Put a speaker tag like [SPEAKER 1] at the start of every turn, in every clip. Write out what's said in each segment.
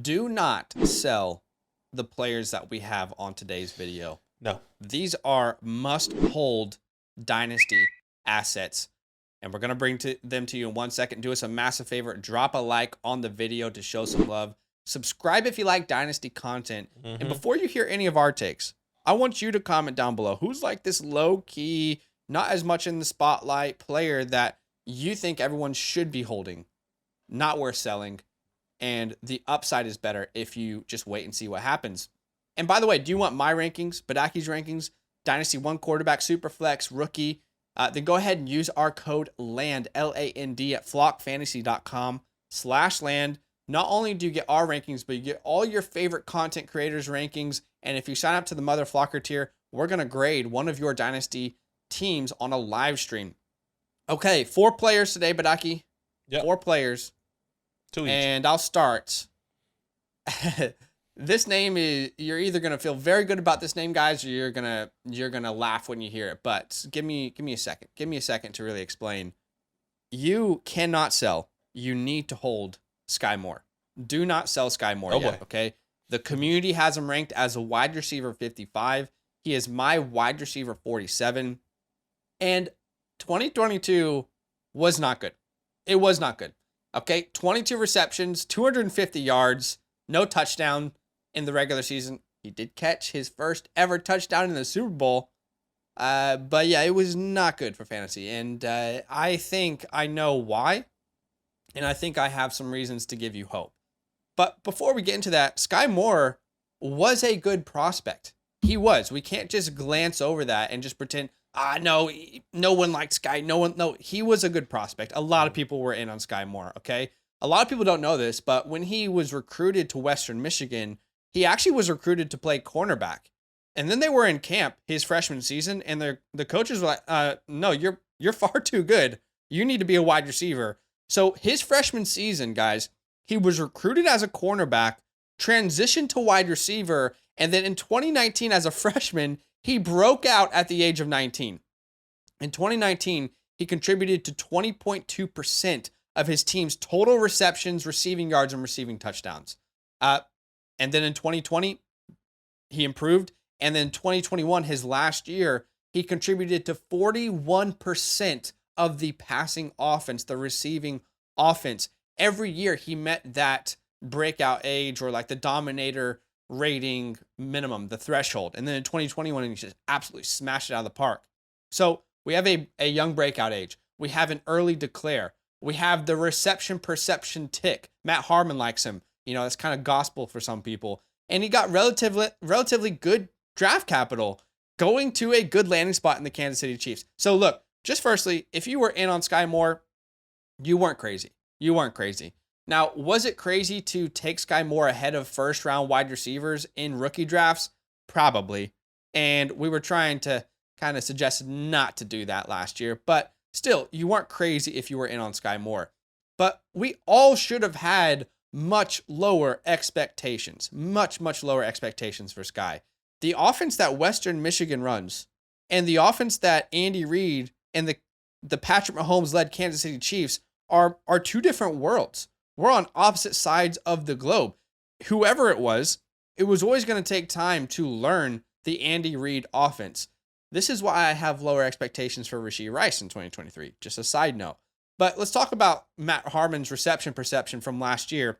[SPEAKER 1] Do not sell the players that we have on today's video.
[SPEAKER 2] No.
[SPEAKER 1] These are must-hold Dynasty assets, and we're going to bring them to you in 1 second. Do us a massive favor. Drop a like on the video to show some love. Subscribe if you like Dynasty content. And before you hear any of our takes, I want you to comment down below. Who's like this low-key, not as much in the spotlight player that you think everyone should be holding, not worth selling, and the upside is better if you just wait and see what happens. And by the way, do you want my rankings, Badake's rankings, Dynasty 1 quarterback, Superflex, rookie? Then go ahead and use our code LAND, L-A-N-D, at flockfantasy.com/land. Not only do you get our rankings, but you get all your favorite content creators' rankings. And if you sign up to the Mother Flocker tier, we're going to grade one of your Dynasty teams on a live stream. Okay, 4 players today, Badake.
[SPEAKER 2] Yep.
[SPEAKER 1] 4 players.
[SPEAKER 2] 2 each.
[SPEAKER 1] And I'll start. This name is, you're either gonna feel very good about this name, guys, or you're gonna laugh when you hear it. But give me a second. Give me a second to really explain. You cannot sell. You need to hold Sky Moore. Do not sell Sky Moore yet.
[SPEAKER 2] Boy.
[SPEAKER 1] Okay. The community has him ranked as a wide receiver 55. He is my wide receiver 47. And 2022 was not good. It was not good. Okay, 22 receptions, 250 yards, no touchdown in the regular season. He did catch his first ever touchdown in the Super Bowl. But yeah, it was not good for fantasy. And I think I know why. And I think I have some reasons to give you hope. But before we get into that, Sky Moore was a good prospect. He was. We can't just glance over that and just pretend, no one liked Sky. No, he was a good prospect. A lot of people were in on Sky Moore, okay? A lot of people don't know this, but when he was recruited to Western Michigan, he actually was recruited to play cornerback. And then they were in camp his freshman season, and the coaches were like, no, you're far too good. You need to be a wide receiver. So his freshman season, guys, he was recruited as a cornerback, transitioned to wide receiver, and then in 2019 as a freshman, he broke out at the age of 19. In 2019, he contributed to 20.2% of his team's total receptions, receiving yards, and receiving touchdowns. And then in 2020, he improved. And then 2021, his last year, he contributed to 41% of the passing offense, the receiving offense. Every year, he met that breakout age or like the dominator rating minimum, the threshold. And then in 2021, he just absolutely smashed it out of the park. So we have a young breakout age. We have an early declare. We have the reception perception tick. Matt Harmon likes him. You know, that's kind of gospel for some people. And he got relatively good draft capital going to a good landing spot in the Kansas City Chiefs. So look, just firstly, if you were in on Sky Moore, you weren't crazy. You weren't crazy. Now, was it crazy to take Sky Moore ahead of first-round wide receivers in rookie drafts? Probably. And we were trying to kind of suggest not to do that last year. But still, you weren't crazy if you were in on Sky Moore. But we all should have had much lower expectations. Much lower expectations for Sky. The offense that Western Michigan runs and the offense that Andy Reid and the Patrick Mahomes-led Kansas City Chiefs are 2 different worlds. We're on opposite sides of the globe. Whoever it was always going to take time to learn the Andy Reid offense. This is why I have lower expectations for Rashee Rice in 2023. Just a side note. But let's talk about Matt Harmon's reception perception from last year.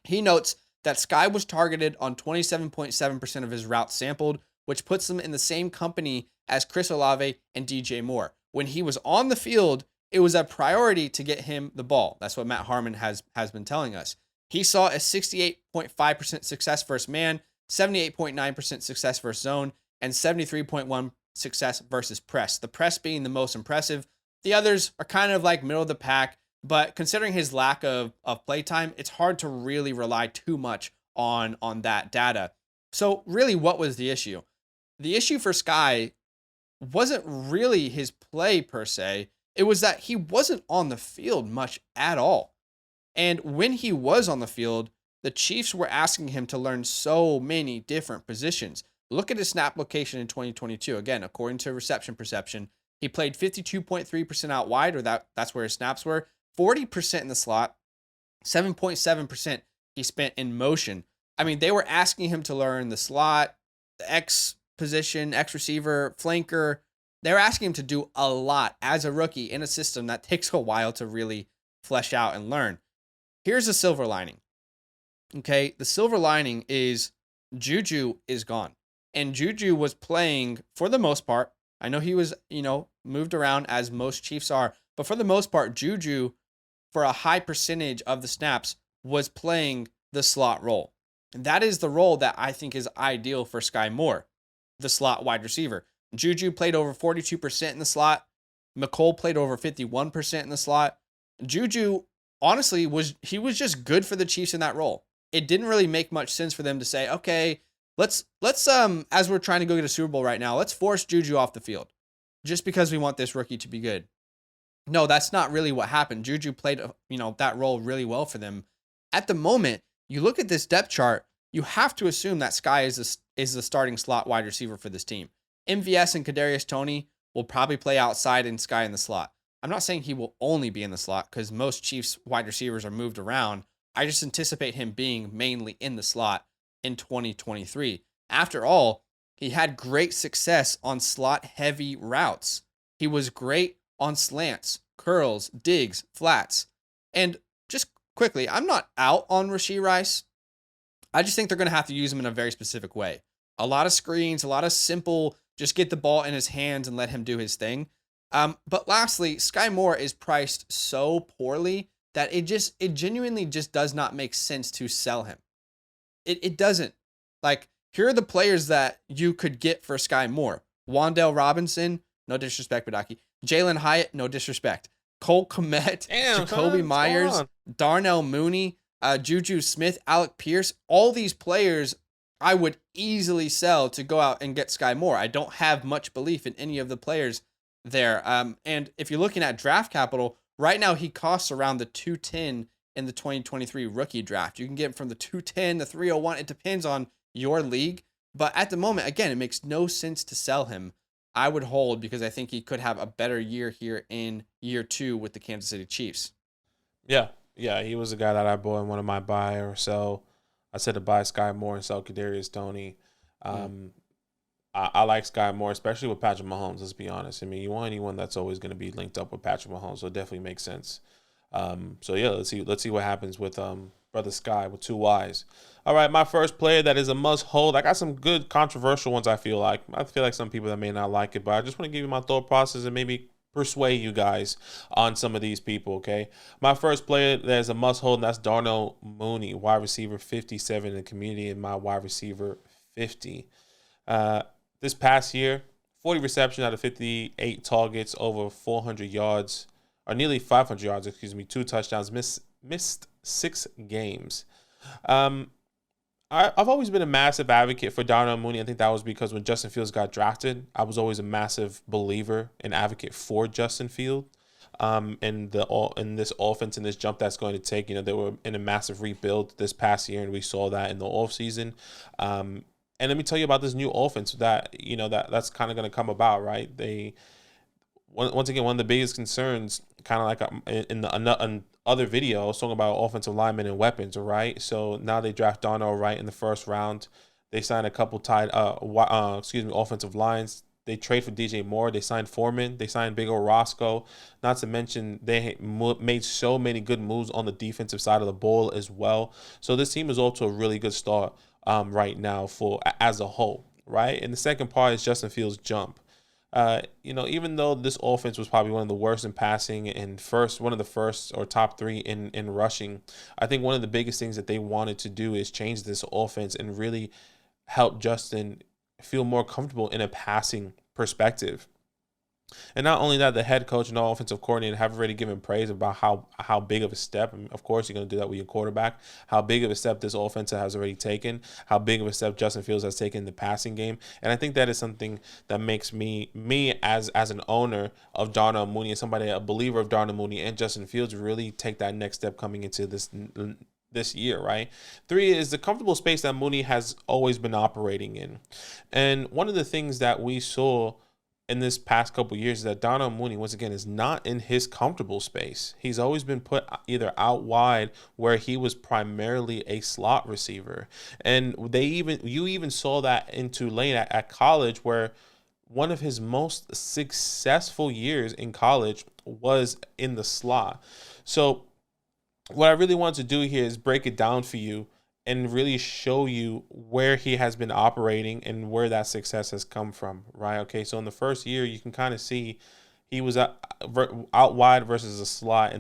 [SPEAKER 1] He notes that Sky was targeted on 27.7% of his routes sampled, which puts him in the same company as Chris Olave and DJ Moore. When he was on the field, it was a priority to get him the ball. That's what Matt Harmon has been telling us. He saw a 68.5% success versus man, 78.9% success versus zone, and 73.1% success versus press. The press being the most impressive. The others are kind of like middle of the pack, but considering his lack of playtime, it's hard to really rely too much on that data. So really, what was the issue? The issue for Sky wasn't really his play per se. It was that he wasn't on the field much at all. And when he was on the field, the Chiefs were asking him to learn so many different positions. Look at his snap location in 2022. Again, according to reception perception, he played 52.3% out wide, or that's where his snaps were, 40% in the slot, 7.7% he spent in motion. I mean, they were asking him to learn the slot, the X position, X receiver, flanker. They're asking him to do a lot as a rookie in a system that takes a while to really flesh out and learn. Here's the silver lining. Okay, the silver lining is Juju is gone. And Juju was playing for the most part. I know he was, moved around as most Chiefs are, but for the most part, Juju, for a high percentage of the snaps, was playing the slot role. And that is the role that I think is ideal for Sky Moore, the slot wide receiver. Juju played over 42% in the slot. McCole played over 51% in the slot. Juju, honestly, was just good for the Chiefs in that role. It didn't really make much sense for them to say, okay, let's as we're trying to go get a Super Bowl right now, let's force Juju off the field just because we want this rookie to be good. No, that's not really what happened. Juju played, that role really well for them. At the moment, you look at this depth chart, you have to assume that Sky is the starting slot wide receiver for this team. MVS and Kadarius Toney will probably play outside and Sky in the slot. I'm not saying he will only be in the slot because most Chiefs wide receivers are moved around. I just anticipate him being mainly in the slot in 2023. After all, he had great success on slot-heavy routes. He was great on slants, curls, digs, flats. And just quickly, I'm not out on Rashee Rice. I just think they're going to have to use him in a very specific way. A lot of screens, a lot of simple, just get the ball in his hands and let him do his thing. But lastly, Sky Moore is priced so poorly that it genuinely just does not make sense to sell him. It doesn't. Like, here are the players that you could get for Sky Moore. Wan'Dale Robinson, no disrespect, Badake. Jalen Hyatt, no disrespect. Cole Kmet, Jacoby Myers, Darnell Mooney, Juju Smith, Alec Pierce. All these players I would easily sell to go out and get Sky Moore. I don't have much belief in any of the players there. And if you're looking at draft capital, right now he costs around the 210 in the 2023 rookie draft. You can get him from the 210 to 301. It depends on your league. But at the moment, again, it makes no sense to sell him. I would hold because I think he could have a better year here in year 2 with the Kansas City Chiefs.
[SPEAKER 2] Yeah, he was a guy that I bought in one of my buy or sell. I said to buy Sky Moore and sell Kadarius Toney. I like Sky Moore, especially with Patrick Mahomes, let's be honest. I mean, you want anyone that's always going to be linked up with Patrick Mahomes, so it definitely makes sense. Let's see what happens with Brother Sky with 2 Ys. All right, my first player that is a must-hold. I got some good controversial ones, I feel like. I feel like some people that may not like it, but I just want to give you my thought process and maybe persuade you guys on some of these people, okay? My first player that is a must-hold, and that's Darnell Mooney, wide receiver 57 in the community, and my wide receiver 50. This past year, 40 receptions out of 58 targets, over 400 yards, or nearly 500 yards, 2 touchdowns, missed 6 games. I've always been a massive advocate for Darnell Mooney. I think that was because when Justin Fields got drafted, I was always a massive believer and advocate for Justin Fields. In this offense and this jump that's going to take. They were in a massive rebuild this past year, and we saw that in the offseason. And let me tell you about this new offense that's kind of going to come about, right? Once again, one of the biggest concerns, kind of like in the other video, I was talking about offensive linemen and weapons, right? So now they draft Darnell right in the first round. They signed a couple offensive lines. They trade for DJ Moore. They signed Foreman. They signed Big O Roscoe. Not to mention they made so many good moves on the defensive side of the ball as well. So this team is off to a really good start right now as a whole, right? And the second part is Justin Fields' jump. Even though this offense was probably one of the worst in passing and one of the first or top 3 in rushing, I think one of the biggest things that they wanted to do is change this offense and really help Justin feel more comfortable in a passing perspective. And not only that, the head coach and the offensive coordinator have already given praise about how big of a step, and of course you're going to do that with your quarterback, how big of a step this offense has already taken, how big of a step Justin Fields has taken in the passing game. And I think that is something that makes me as an owner of Darnell Mooney and somebody, a believer of Darnell Mooney and Justin Fields, really take that next step coming into this year, right? 3 is the comfortable space that Mooney has always been operating in. And one of the things that we saw in this past couple years is that Darnell Mooney, once again, is not in his comfortable space. He's always been put either out wide, where he was primarily a slot receiver. And you even saw that in Tulane at college, where one of his most successful years in college was in the slot. So what I really want to do here is break it down for you and really show you where he has been operating and where that success has come from, right? Okay, so in the first year, you can kind of see he was out wide versus a slot,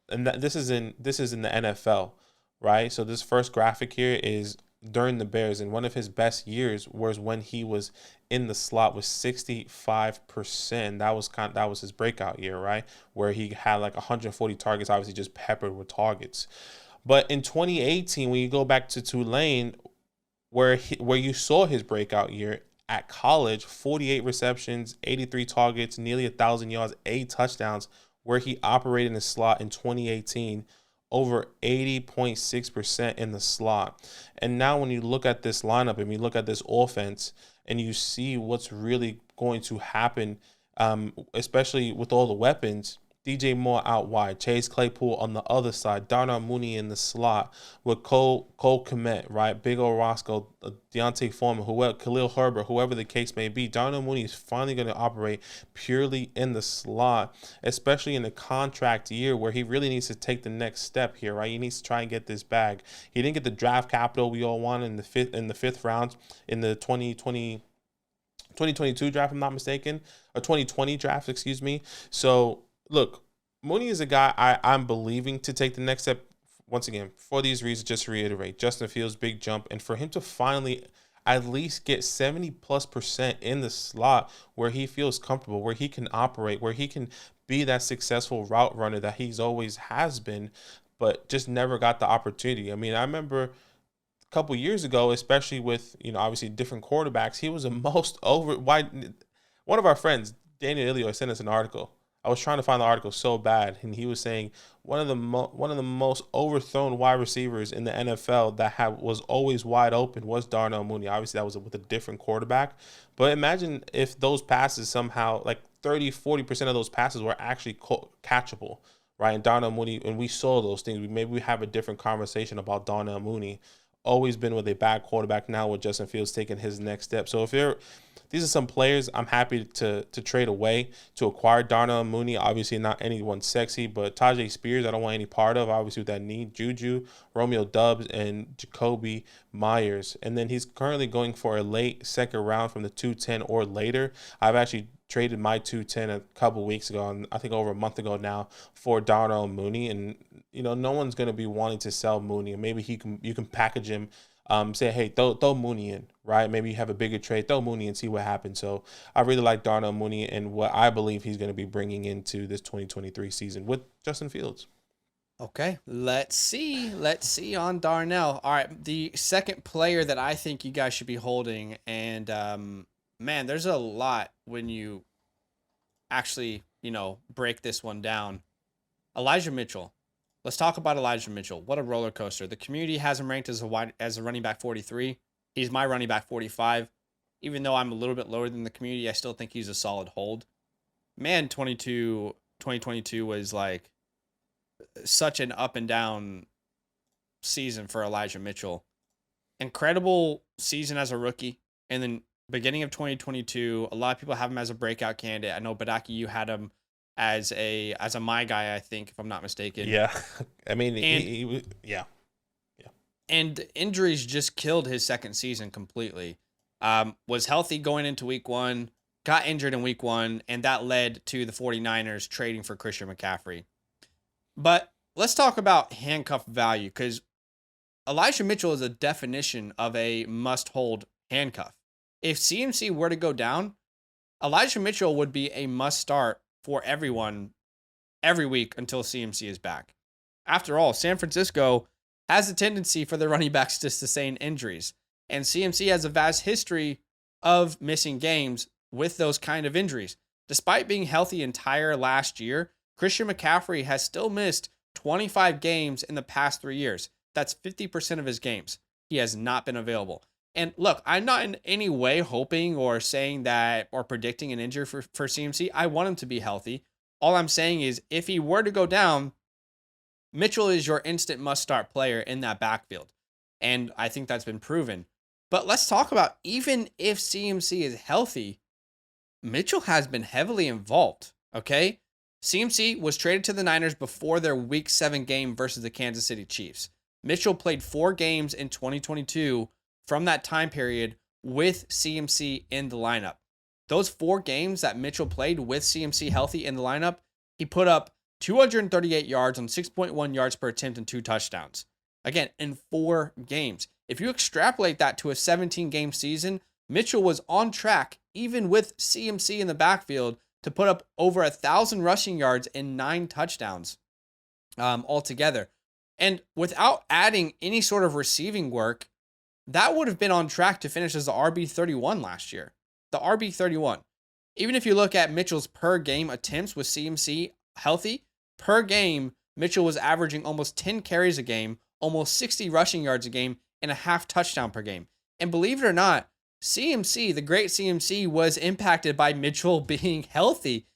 [SPEAKER 2] this is in the NFL, right? So this first graphic here is during the Bears, and one of his best years was when he was in the slot with 65%. That was his breakout year, right? Where he had like 140 targets, obviously just peppered with targets. But in 2018, when you go back to Tulane, where you saw his breakout year at college, 48 receptions, 83 targets, nearly 1,000 yards, 8 touchdowns, where he operated in the slot in 2018, over 80.6% in the slot. And now when you look at this lineup and you look at this offense and you see what's really going to happen, especially with all the weapons, DJ Moore out wide, Chase Claypool on the other side, Darnell Mooney in the slot with Cole Kmet, right? Big ol' Roscoe, Deontay Foreman, Khalil Herbert, whoever the case may be. Darnell Mooney is finally going to operate purely in the slot, especially in the contract year where he really needs to take the next step here, right? He needs to try and get this bag. He didn't get the draft capital we all wanted in the fifth round in the 2022 draft, if I'm not mistaken, or 2020 draft, excuse me. So look, Mooney is a guy I'm believing to take the next step. Once again, for these reasons, just to reiterate, Justin Fields' big jump, and for him to finally at least get 70+% in the slot where he feels comfortable, where he can operate, where he can be that successful route runner that he's always has been, but just never got the opportunity. I mean, I remember a couple years ago, especially with, obviously different quarterbacks, he was the most wide. One of our friends, Daniel Ilio, sent us an article. I was trying to find the article so bad, and he was saying one of the most overthrown wide receivers in the NFL that was always wide open was Darnell Mooney. Obviously, that was with a different quarterback. But imagine if those passes somehow, like 30-40% of those passes were actually catchable, right? And Darnell Mooney, and we saw those things. Maybe we have a different conversation about Darnell Mooney. Always been with a bad quarterback, now with Justin Fields taking his next step. So these are some players I'm happy to trade away to acquire. Darnell Mooney, obviously not anyone sexy, but Tajay Spears, I don't want any part of, obviously with that knee. Juju, Romeo Doubs, and Jacoby Myers. And then he's currently going for a late second round from the 210 or later. I've actually traded my 210 a couple weeks ago, I think over a month ago now, for Darnell Mooney. And no one's going to be wanting to sell Mooney, and maybe you can package him, say, hey, throw Mooney in, right? Maybe you have a bigger trade, throw Mooney and see what happens. So I really like Darnell Mooney and what I believe he's going to be bringing into this 2023 season with Justin Fields.
[SPEAKER 1] Okay, let's see on Darnell. All right, the second player that I think you guys should be holding, and man, there's a lot when you actually, break this one down. Elijah Mitchell. Let's talk about Elijah Mitchell. What a roller coaster. The community has him ranked as a running back 43. He's my running back 45. Even though I'm a little bit lower than the community, I still think he's a solid hold. Man, 2022 was like such an up and down season for Elijah Mitchell. Incredible season as a rookie. And then beginning of 2022, a lot of people have him as a breakout candidate. I know, Badake, you had him as a my guy, I think, if I'm not mistaken.
[SPEAKER 2] Yeah. I mean, yeah.
[SPEAKER 1] And injuries just killed his second season completely. Was healthy going into week 1, got injured in week 1, and that led to the 49ers trading for Christian McCaffrey. But let's talk about handcuff value, because Elijah Mitchell is a definition of a must-hold handcuff. If CMC were to go down, Elijah Mitchell would be a must-start for everyone every week until CMC is back. After all, San Francisco has a tendency for the running backs to sustain injuries, and CMC has a vast history of missing games with those kind of injuries. Despite being healthy entire last year, Christian McCaffrey has still missed 25 games in the past 3 years. That's 50% of his games. He has not been available. And look, I'm not in any way hoping or saying that or predicting an injury for CMC. I want him to be healthy. All I'm saying is if he were to go down, Mitchell is your instant must start player in that backfield. And I think that's been proven. But let's talk about even if CMC is healthy, Mitchell has been heavily involved. Okay. CMC was traded to the Niners before their week 7 game versus the Kansas City Chiefs. Mitchell played 4 games in 2022 from that time period with CMC in the lineup. Those 4 games that Mitchell played with CMC healthy in the lineup, he put up 238 yards on 6.1 yards per attempt and 2 touchdowns. Again, in 4 games. If you extrapolate that to a 17-game season, Mitchell was on track, even with CMC in the backfield, to put up over 1,000 rushing yards and 9 touchdowns altogether. And without adding any sort of receiving work, that would have been on track to finish as the RB31 last year. The RB31. Even if you look at Mitchell's per game attempts with CMC healthy, per game, Mitchell was averaging almost 10 carries a game, almost 60 rushing yards a game, and a half touchdown per game. And believe it or not, CMC, the great CMC, was impacted by Mitchell being healthy.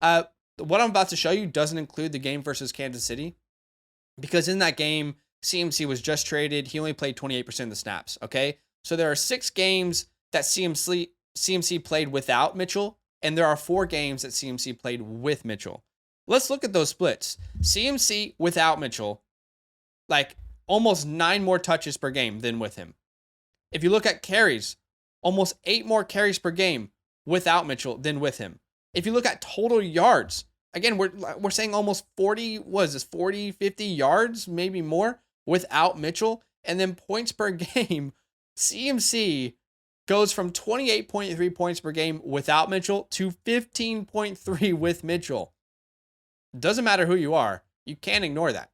[SPEAKER 1] What I'm about to show you doesn't include the game versus Kansas City, because in that game, CMC was just traded. He only played 28% of the snaps, okay? So there are 6 games that CMC played without Mitchell, and there are 4 games that CMC played with Mitchell. Let's look at those splits. CMC without Mitchell, like almost 9 more touches per game than with him. If you look at carries, almost 8 more carries per game without Mitchell than with him. If you look at total yards, again, we're saying almost 40, 50 yards, maybe more without Mitchell. And then points per game, CMC goes from 28.3 points per game without Mitchell to 15.3 with Mitchell. Doesn't matter who you are. You can't ignore that.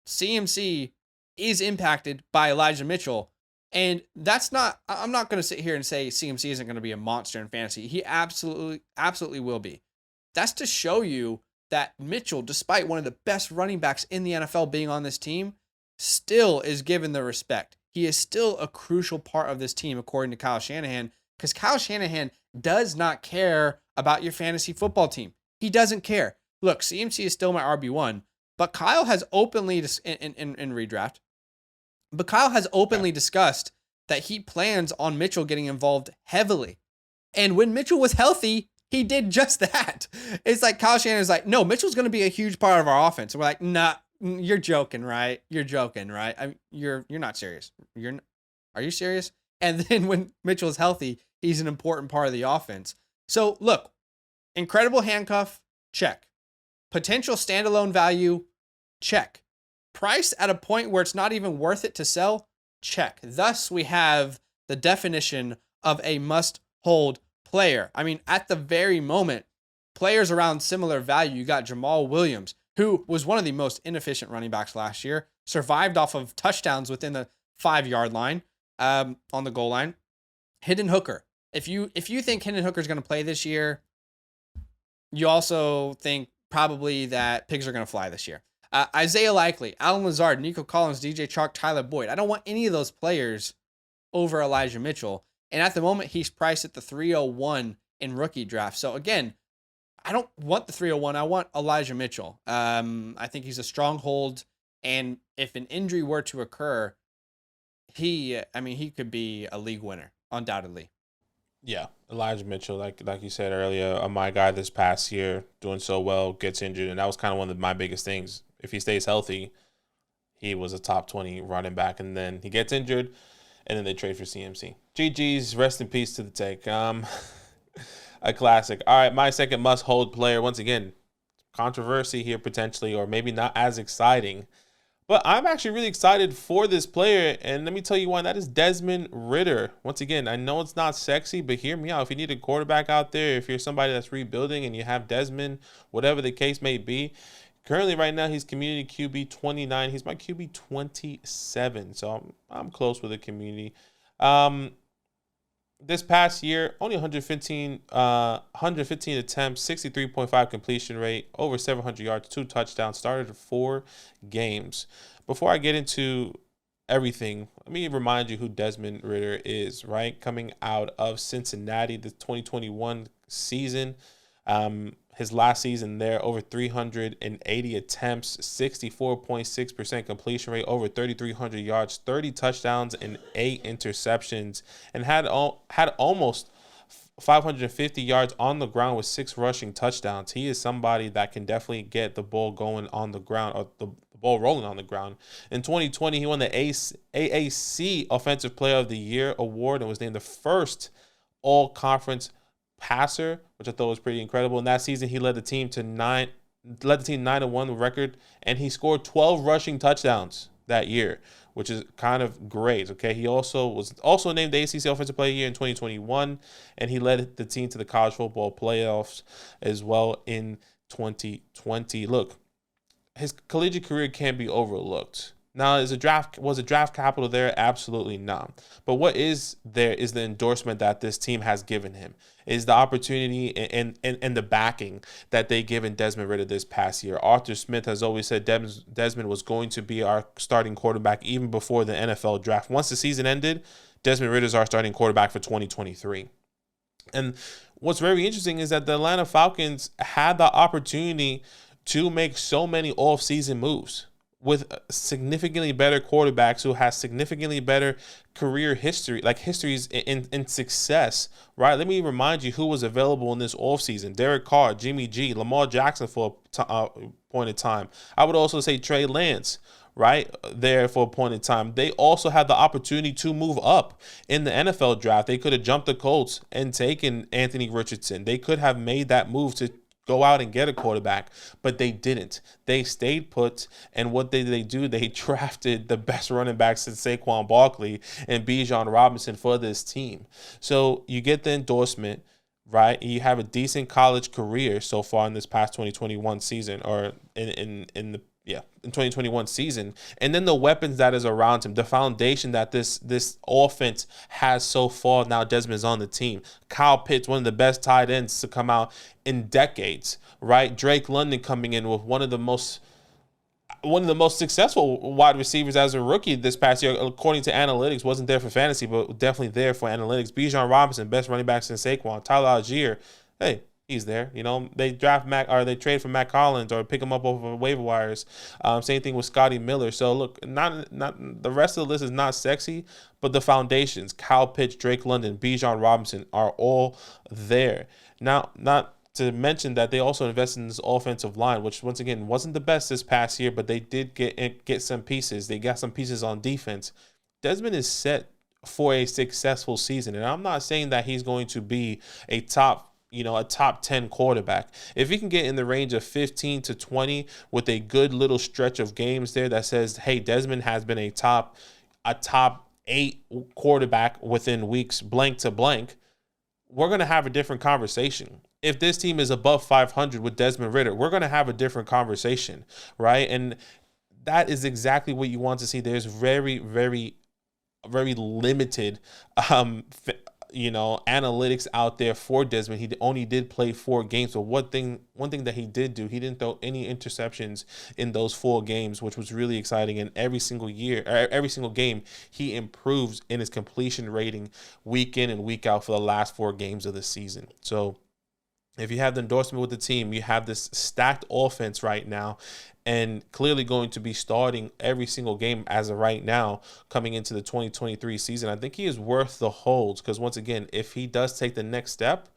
[SPEAKER 1] CMC is impacted by Elijah Mitchell. And I'm not going to sit here and say CMC isn't going to be a monster in fantasy. He absolutely will be. That's to show you that Mitchell, despite one of the best running backs in the NFL being on this team, still is given the respect. He is still a crucial part of this team, according to Kyle Shanahan, because Kyle Shanahan does not care about your fantasy football team. He doesn't care. Look, CMC is still my RB1, but Kyle has openly, in redraft, but Kyle has openly discussed that he plans on Mitchell getting involved heavily. And when Mitchell was healthy, he did just that. It's like Kyle Shanahan's like, no, Mitchell's going to be a huge part of our offense. And we're like, nah, you're joking, right? You're joking, right? You're not serious. Are you serious? And then when Mitchell is healthy, he's an important part of the offense. So look, incredible handcuff, check. Potential standalone value, check. Price at a point where it's not even worth it to sell, check. Thus, we have the definition of a must-hold player. I mean, at the very moment, players around similar value, you got Jamal Williams, who was one of the most inefficient running backs last year, survived off of touchdowns within the 5-yard line, on the goal line. Hendon Hooker. If you think Hendon Hooker is going to play this year, you also think probably that pigs are going to fly this year. Isaiah Likely, Alan Lazard, Nico Collins, DJ Chark, Tyler Boyd. I don't want any of those players over Elijah Mitchell. And at the moment, he's priced at the 301 in rookie draft. So again, I don't want the 301. I want Elijah Mitchell. I think he's a stronghold. And if an injury were to occur, he could be a league winner, undoubtedly.
[SPEAKER 2] Yeah, Elijah Mitchell, like you said earlier, my guy this past year, doing so well, gets injured. And that was kind of one of my biggest things. If he stays healthy, he was a top 20 running back, and then he gets injured, and then they trade for CMC. GG's, rest in peace to the take. A classic. All right, my second must-hold player. Once again, controversy here potentially, or maybe not as exciting. But I'm actually really excited for this player, and let me tell you why. That is Desmond Ridder. Once again, I know it's not sexy, but hear me out. If you need a quarterback out there, if you're somebody that's rebuilding and you have Desmond, whatever the case may be, currently, right now, he's community QB 29. He's my QB 27, so I'm close with the community. This past year, only 115 attempts, 63.5 completion rate, over 700 yards, 2 touchdowns, started 4 games. Before I get into everything, let me remind you who Desmond Ridder is, right? Coming out of Cincinnati, the 2021 season. His last season there, over 380 attempts, 64.6% completion rate, over 3,300 yards, 30 touchdowns, and 8 interceptions, and had almost 550 yards on the ground with 6 rushing touchdowns. He is somebody that can definitely get the ball going on the ground, or the ball rolling on the ground. In 2020, he won the AAC Offensive Player of the Year award and was named the first all-conference passer, which I thought was pretty incredible. In that season, he led the team 9-1 record, and he scored 12 rushing touchdowns that year, which is kind of great. Okay, he was also named the ACC Offensive Player of the Year in 2021, and he led the team to the college football playoffs as well in 2020. Look, his collegiate career can't be overlooked. Now, was a draft capital there? Absolutely not. But what is there is the endorsement that this team has given him, is the opportunity and the backing that they given Desmond Ridder this past year. Arthur Smith has always said Desmond was going to be our starting quarterback even before the NFL draft. Once the season ended, Desmond Ridder is our starting quarterback for 2023. And what's very interesting is that the Atlanta Falcons had the opportunity to make so many off-season moves with significantly better quarterbacks who has significantly better career histories in success, right? Let me remind you who was available in this offseason. Derek Carr, Jimmy G, Lamar Jackson for a point in time. I would also say Trey Lance, right, there for a point in time. They also had the opportunity to move up in the NFL draft. They could have jumped the Colts and taken Anthony Richardson. They could have made that move to go out and get a quarterback, but they didn't. They stayed put, and what did they do? They drafted the best running back since Saquon Barkley and Bijan Robinson for this team. So you get the endorsement, right? You have a decent college career so far in this past 2021 season, or in 2021 season, and then the weapons that is around him, the foundation that this offense has so far. Now Desmond's on the team. Kyle Pitts, one of the best tight ends to come out in decades, right? Drake London coming in with one of the most successful wide receivers as a rookie this past year, according to analytics. Wasn't there for fantasy, but definitely there for analytics. Bijan Robinson, best running back since Saquon. Tyler Algier, hey, he's there. You know, they trade for Matt Collins or pick him up over waiver wires. Same thing with Scotty Miller. So look, not the rest of the list is not sexy, but the foundations, Kyle Pitts, Drake London, Bijan Robinson, are all there. Now, not to mention that they also invested in this offensive line, which once again wasn't the best this past year, but they did get some pieces. They got some pieces on defense. Desmond is set for a successful season, and I'm not saying that he's going to be a top 10 quarterback. If he can get in the range of 15 to 20 with a good little stretch of games there that says, hey, Desmond has been a top 8 quarterback within weeks blank to blank, we're going to have a different conversation. If this team is above 500 with Desmond Ridder, we're going to have a different conversation, right? And that is exactly what you want to see. There's very, very, very limited analytics out there for Desmond. He only did play 4 games. So one thing that he did do, he didn't throw any interceptions in those 4 games, which was really exciting. And every single game, he improves in his completion rating week in and week out for the last 4 games of the season. So if you have the endorsement with the team, you have this stacked offense right now, and clearly going to be starting every single game as of right now coming into the 2023 season. I think he is worth the holds, because once again, if he does take the next step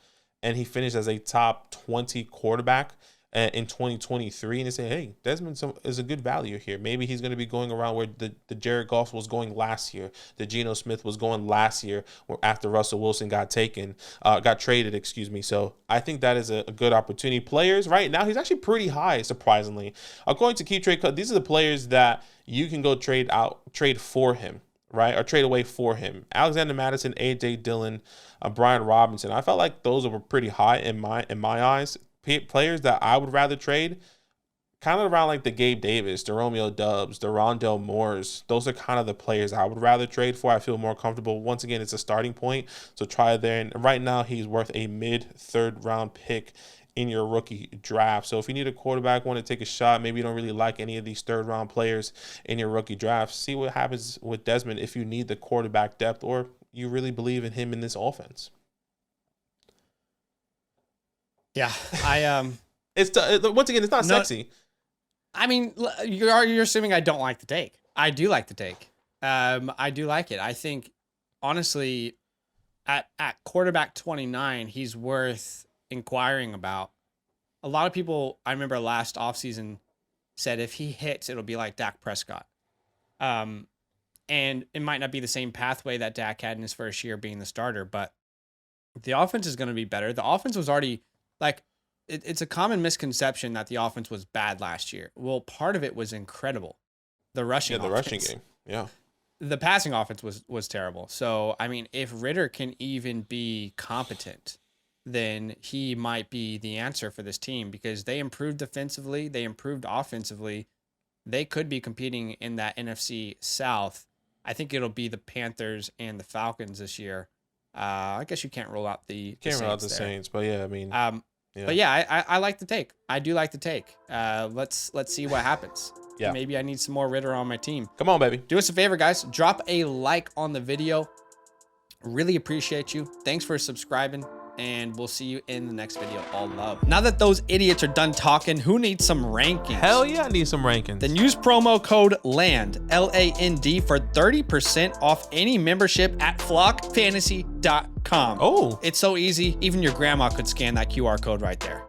[SPEAKER 2] and he finishes as a top 20 quarterback in 2023, and they say, hey, Desmond is a good value here. Maybe he's going to be going around where the Jared Goff was going last year, the Geno Smith was going last year after Russell Wilson got traded. So I think that is a good opportunity. Players right now, he's actually pretty high, surprisingly. According to Keep Trade Cut, these are the players that you can go trade for him, right? Or trade away for him. Alexander Madison, A.J. Dillon, Brian Robinson. I felt like those were pretty high in my eyes. Players that I would rather trade, kind of around like the Gabe Davis, the Romeo Dubs, the Rondell Moores. Those are kind of the players I would rather trade for. I feel more comfortable. Once again, it's a starting point, so try there. And right now, he's worth a mid-3rd round pick in your rookie draft. So if you need a quarterback, want to take a shot, maybe you don't really like any of these third round players in your rookie draft, see what happens with Desmond if you need the quarterback depth or you really believe in him in this offense.
[SPEAKER 1] Yeah,
[SPEAKER 2] it's once again, it's not sexy.
[SPEAKER 1] I mean, you're assuming I don't like the take. I do like the take. I do like it. I think, honestly, at quarterback 29, he's worth inquiring about. A lot of people, I remember last offseason, said if he hits, it'll be like Dak Prescott. And it might not be the same pathway that Dak had in his first year being the starter, but the offense is going to be better. The offense was already, like, it's a common misconception that the offense was bad last year. Well, part of it was incredible. The rushing
[SPEAKER 2] rushing game. Yeah.
[SPEAKER 1] The passing offense was terrible. So, I mean, if Ritter can even be competent, then he might be the answer for this team because they improved defensively. They improved offensively. They could be competing in that NFC South. I think it'll be the Panthers and the Falcons this year. I guess you can't rule out the
[SPEAKER 2] Saints, but yeah, I mean,
[SPEAKER 1] yeah. But yeah, I like the take. I do like the take. Let's see what happens.
[SPEAKER 2] Yeah.
[SPEAKER 1] Maybe I need some more Ritter on my team.
[SPEAKER 2] Come on, baby.
[SPEAKER 1] Do us a favor, guys. Drop a like on the video. Really appreciate you. Thanks for subscribing, and we'll see you in the next video. All love. Now that those idiots are done talking, who needs some rankings?
[SPEAKER 2] Hell yeah, I need some rankings.
[SPEAKER 1] Then use promo code LAND, LAND, for 30% off any membership at flockfantasy.com.
[SPEAKER 2] Oh.
[SPEAKER 1] It's so easy. Even your grandma could scan that QR code right there.